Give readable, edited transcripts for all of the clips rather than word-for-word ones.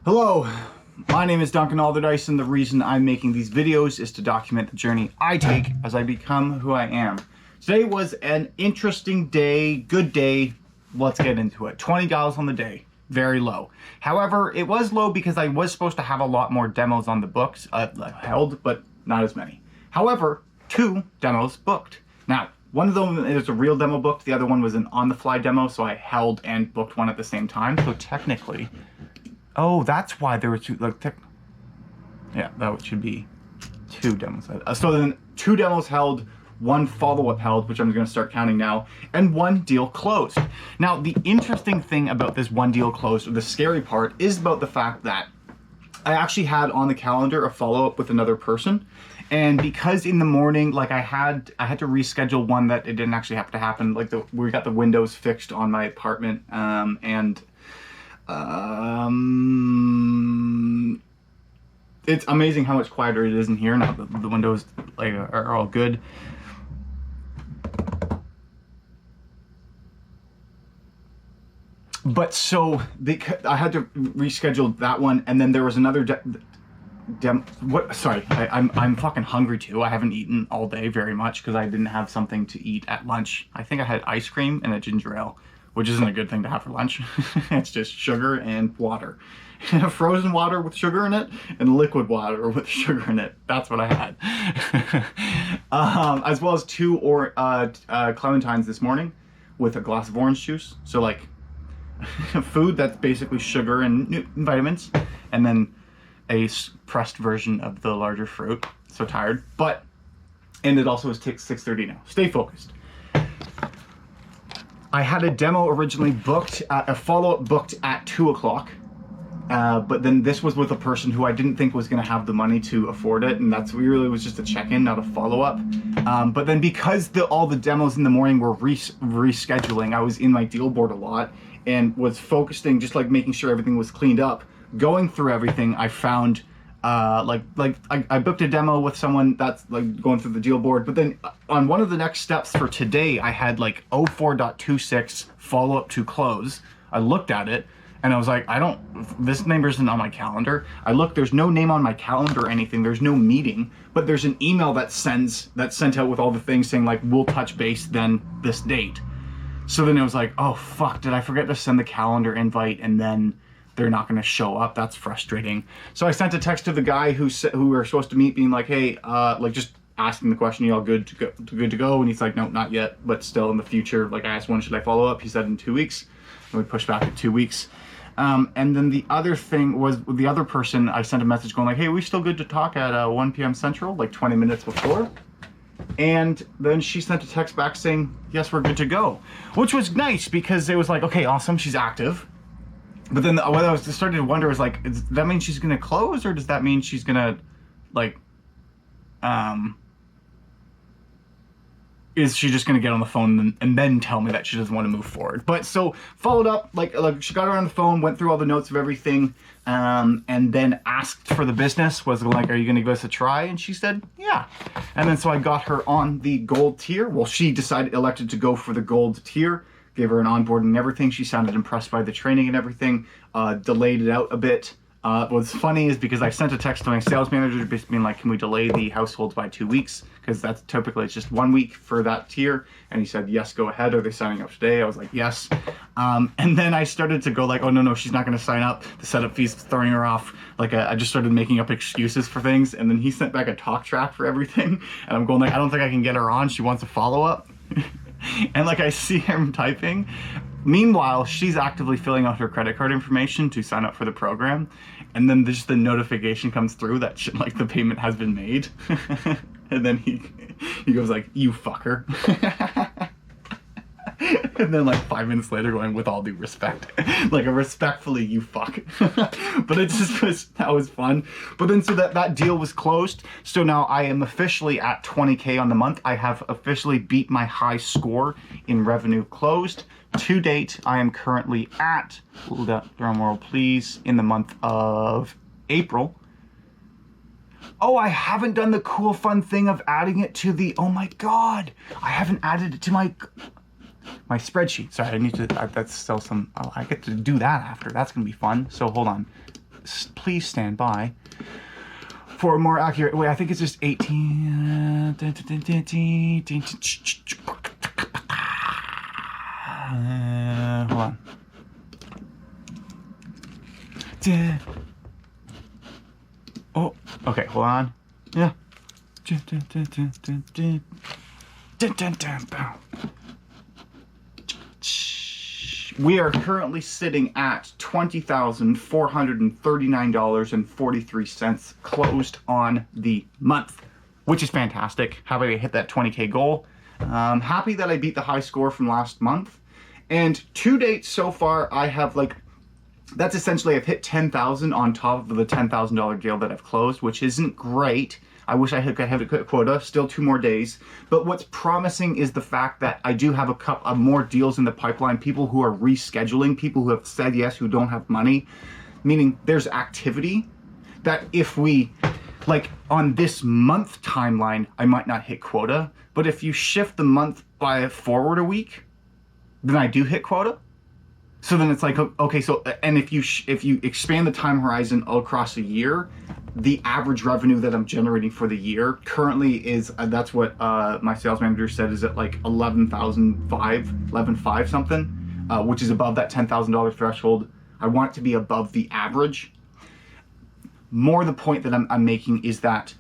Hello, my name is Duncan Alderdice, and the reason I'm making these videos is to document the journey I take as I become who I am. Today was an interesting day, good day. Let's get into it. $20 on the day, very low. However, it was low because I was supposed to have a lot more demos on the books held, but not as many. However, 2 demos booked. Now, one of them is a real demo booked, the other one was an on-the-fly demo, so I held and booked one at the same time. So technically, oh, that's why there were 2, yeah, that should be 2 demos. So then 2 demos held, 1 follow-up held, which I'm going to start counting now, and 1 deal closed. Now, the interesting thing about this 1 deal closed, or the scary part, is about the fact that I actually had on the calendar a follow-up with another person. And because in the morning, like I had to reschedule one that it didn't actually have to happen. Like we got the windows fixed on my apartment, it's amazing how much quieter it is in here now. The windows are all good. But so I had to reschedule that one, and then there was another sorry, I'm fucking hungry too. I haven't eaten all day very much because I didn't have something to eat at lunch. I think I had ice cream and a ginger ale, which isn't a good thing to have for lunch. It's just sugar and water. Frozen water with sugar in it and liquid water with sugar in it. That's what I had. As well as 2 clementines this morning with a glass of orange juice. So like food that's basically sugar and vitamins, and then a pressed version of the larger fruit. So tired, and it also is 6:30 now. Stay focused. I had a demo originally booked, a follow-up booked at 2 o'clock. But then this was with a person who I didn't think was going to have the money to afford it, and that's really was just a check-in, not a follow-up. But then because all the demos in the morning were rescheduling, I was in my deal board a lot and was focusing just like making sure everything was cleaned up. Going through everything, I found I booked a demo with someone that's like going through the deal board, but then on one of the next steps for today, I had like 04.26 follow-up to close. I looked at it and I was like, this name isn't on my calendar. I looked, there's no name on my calendar or anything. There's no meeting, but there's an email that's sent out with all the things saying like, we'll touch base then this date. So then it was like, oh fuck, did I forget to send the calendar invite and then they're not going to show up? That's frustrating. So I sent a text to the guy who we were supposed to meet, being like, hey, like just asking the question, you all good to go? And he's like, no, not yet, but still in the future. Like I asked, when should I follow up? He said in 2 weeks, and we pushed back at 2 weeks. And then the other thing was the other person, I sent a message going like, hey, we still good to talk at 1 p.m. Central, like 20 minutes before. And then she sent a text back saying, yes, we're good to go, which was nice because it was like, okay, awesome, she's active. But then what I was starting to wonder was like, does that mean she's going to close, or does that mean she's going to like, is she just going to get on the phone and then tell me that she doesn't want to move forward? But so followed up, like she got her on the phone, went through all the notes of everything, and then asked for the business, was like, are you going to give us a try? And she said, yeah. And then so I got her on the gold tier. Well, she elected to go for the gold tier. Gave her an onboarding and everything. She sounded impressed by the training and everything. Delayed it out a bit. What's funny is because I sent a text to my sales manager basically being like, can we delay the households by 2 weeks? Because that's typically, it's just 1 week for that tier. And he said, yes, go ahead. Are they signing up today? I was like, yes. And then I started to go like, oh, no, she's not going to sign up. The setup fees throwing her off. Like I just started making up excuses for things. And then he sent back a talk track for everything. And I'm going like, I don't think I can get her on. She wants a follow-up. And like I see him typing. Meanwhile, she's actively filling out her credit card information to sign up for the program. And then just the notification comes through that like the payment has been made. And then he goes like, you fucker. And then like 5 minutes later going, with all due respect, like a respectfully, you fuck. But it just that was fun. But then so that deal was closed. So now I am officially at 20K on the month. I have officially beat my high score in revenue closed. To date, I am currently at, hold up, drum roll please, in the month of April. Oh, I haven't done the cool fun thing of adding it to the, oh my God, I haven't added it to my spreadsheet. Sorry, I need to, that's still some, I get to do that after. That's gonna be fun. So hold on. please stand by for a more accurate, wait, I think it's just 18, hold on. Oh, okay, hold on. Yeah. We are currently sitting at $20,439.43 closed on the month, which is fantastic. Happy to hit that 20K goal. Happy that I beat the high score from last month. And to date so far, I have that's essentially I've hit 10,000 on top of the $10,000 deal that I've closed, which isn't great. I wish I could have a quota, still 2 more days. But what's promising is the fact that I do have a couple of more deals in the pipeline, people who are rescheduling, people who have said yes, who don't have money, meaning there's activity that if we, on this month timeline, I might not hit quota, but if you shift the month by forward a week, then I do hit quota. So then it's okay, so, and if you expand the time horizon all across a year, the average revenue that I'm generating for the year currently is, that's what my sales manager said, is at 11,500 something, which is above that $10,000 threshold. I want it to be above the average. More the point that I'm making is that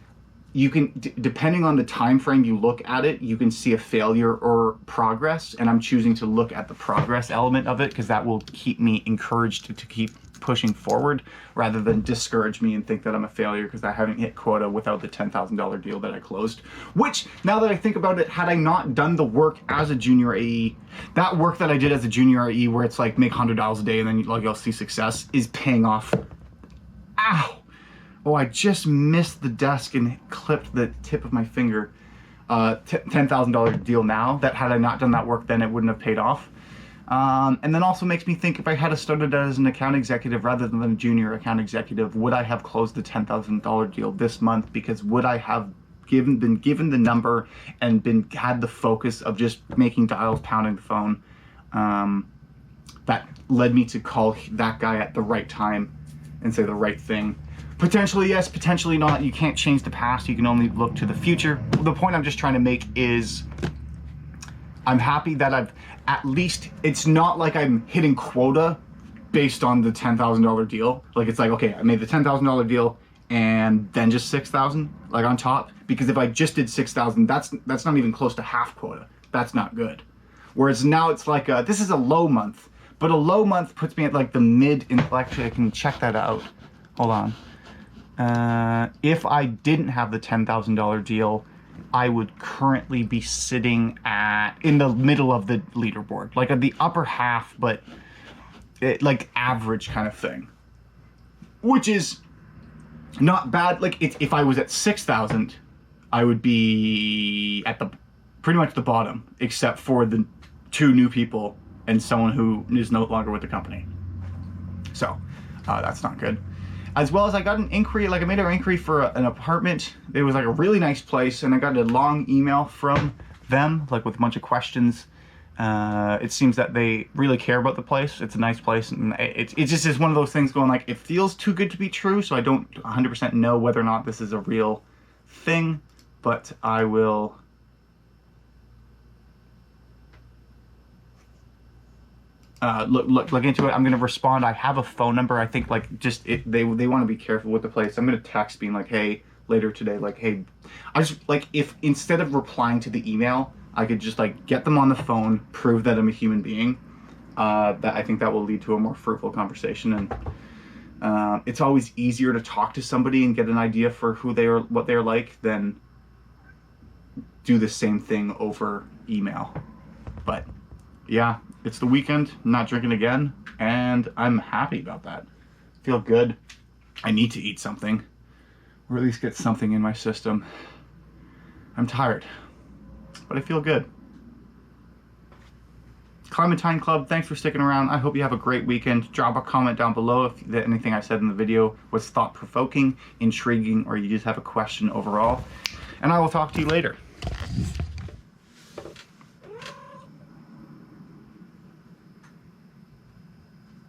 you can, depending on the time frame you look at it, you can see a failure or progress, and I'm choosing to look at the progress element of it because that will keep me encouraged to keep pushing forward rather than discourage me and think that I'm a failure because I haven't hit quota without the $10,000 deal that I closed. Which, now that I think about it, had I not done the work as a junior AE, that work that I did as a junior AE where it's make $100 a day and then you'll see success, is paying off. Ow! Oh, I just missed the desk and clipped the tip of my finger. $10,000 deal now, that had I not done that work then it wouldn't have paid off. And then also makes me think, if I had started as an account executive rather than a junior account executive, would I have closed the $10,000 deal this month? Because would I have been given the number and had the focus of just making dials, pounding the phone, that led me to call that guy at the right time and say the right thing. Potentially yes, potentially not. You can't change the past, you can only look to the future. The point I'm just trying to make is I'm happy that I've at least, it's not like I'm hitting quota based on the $10,000 deal. It's okay, I made the $10,000 deal and then just 6,000 on top, because if I just did 6,000, that's not even close to half quota. That's not good. Whereas now it's this is a low month, but a low month puts me at the mid, actually I can check that out. Hold on. If I didn't have the $10,000 deal, I would currently be sitting in the middle of the leaderboard, at the upper half, but average kind of thing, which is not bad. If I was at 6,000, I would be at pretty much the bottom, except for the 2 new people and someone who is no longer with the company. So that's not good. As well as I got an inquiry, I made an inquiry for an apartment. It was a really nice place, and I got a long email from them, with a bunch of questions. It seems that they really care about the place. It's a nice place, and it just is one of those things going it feels too good to be true, so I don't 100% know whether or not this is a real thing, but I will look into it. I'm gonna respond. I have a phone number. I think they want to be careful with the place. I'm gonna text being hey, later today, hey, I just if instead of replying to the email, I could just get them on the phone, prove that I'm a human being. That I think that will lead to a more fruitful conversation, and it's always easier to talk to somebody and get an idea for who they are, what they're like, than do the same thing over email. But yeah, it's the weekend, I'm not drinking again, and I'm happy about that. Feel good. I need to eat something, or at least get something in my system. I'm tired, but I feel good. Clementine Club, thanks for sticking around. I hope you have a great weekend. Drop a comment down below if anything I said in the video was thought-provoking, intriguing, or you just have a question overall. And I will talk to you later.